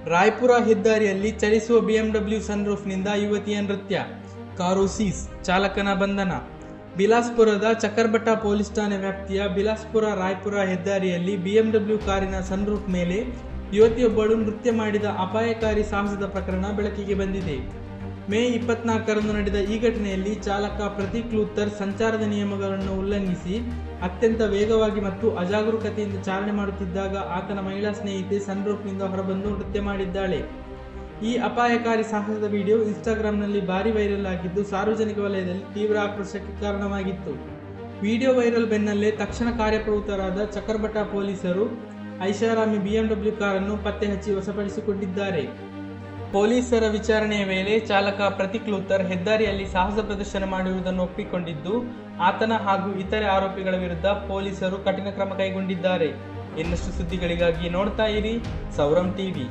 ರಾಯ್ಪುರ ಹೆದ್ದಾರಿಯಲ್ಲಿ ಚಲಿಸುವ ಬಿಎಂಡಬ್ಲ್ಯೂ ಸನ್ರೂಫ್ನಿಂದ ಯುವತಿಯ ನೃತ್ಯ, ಕಾರು ಸೀಸ್, ಚಾಲಕನ ಬಂಧನ. ಬಿಲಾಸ್ಪುರದ ಚಕರ್ಬಟ್ಟಾ ಪೊಲೀಸ್ ಠಾಣೆ ವ್ಯಾಪ್ತಿಯ ಬಿಲಾಸ್ಪುರ ರಾಯ್ಪುರ ಹೆದ್ದಾರಿಯಲ್ಲಿ ಬಿಎಂಡಬ್ಲ್ಯೂ ಕಾರಿನ ಸನ್ರೂಫ್ ಮೇಲೆ ಯುವತಿಯೊಬ್ಬಳು ನೃತ್ಯ ಮಾಡಿದ ಅಪಾಯಕಾರಿ ಸಾಹಸದ ಪ್ರಕರಣ ಬೆಳಕಿಗೆ ಬಂದಿದೆ. ಮೇ 24ರಂದು ನಡೆದ ಈ ಘಟನೆಯಲ್ಲಿ ಚಾಲಕ ಪ್ರತೀಕ್ ಲೂಥರ್ ಸಂಚಾರದ ನಿಯಮಗಳನ್ನು ಉಲ್ಲಂಘಿಸಿ ಅತ್ಯಂತ ವೇಗವಾಗಿ ಮತ್ತು ಅಜಾಗರೂಕತೆಯಿಂದ ಚಾಲನೆ ಮಾಡುತ್ತಿದ್ದಾಗ ಆತನ ಮಹಿಳಾ ಸ್ನೇಹಿತೆ ಸನ್ರೂಫ್ನಿಂದ ಹೊರಬಂದು ನೃತ್ಯ ಮಾಡಿದ್ದಾಳೆ. ಈ ಅಪಾಯಕಾರಿ ಸಾಹಸದ ವಿಡಿಯೋ ಇನ್ಸ್ಟಾಗ್ರಾಂನಲ್ಲಿ ಭಾರಿ ವೈರಲ್ ಆಗಿದ್ದು ಸಾರ್ವಜನಿಕ ವಲಯದಲ್ಲಿ ತೀವ್ರ ಆಕ್ರೋಶಕ್ಕೆ ಕಾರಣವಾಗಿತ್ತು. ವಿಡಿಯೋ ವೈರಲ್ ಬೆನ್ನಲ್ಲೇ ತಕ್ಷಣ ಕಾರ್ಯಪ್ರವೃತ್ತರಾದ ಚಕರ್ಬಟ್ಟಾ ಪೊಲೀಸರು ಐಷಾರಾಮಿ ಬಿಎಂಡಬ್ಲ್ಯೂ ಕಾರನ್ನು ಪತ್ತೆ ಹಚ್ಚಿ ವಶಪಡಿಸಿಕೊಂಡಿದ್ದಾರೆ. ಪೊಲೀಸರ ವಿಚಾರಣೆಯ ವೇಳೆ ಚಾಲಕ ಪ್ರತೀಕ್ ಲೂಥರ್ ಹೆದ್ದಾರಿಯಲ್ಲಿ ಸಾಹಸ ಪ್ರದರ್ಶನ ಮಾಡಿರುವುದನ್ನು ಒಪ್ಪಿಕೊಂಡಿದ್ದು ಆತನ ಹಾಗೂ ಇತರೆ ಆರೋಪಿಗಳ ವಿರುದ್ಧ ಪೊಲೀಸರು ಕಠಿಣ ಕ್ರಮ ಕೈಗೊಂಡಿದ್ದಾರೆ. ಇನ್ನಷ್ಟು ಸುದ್ದಿಗಳಿಗಾಗಿ ನೋಡ್ತಾ ಇರಿ ಸೌರಂ ಟಿವಿ.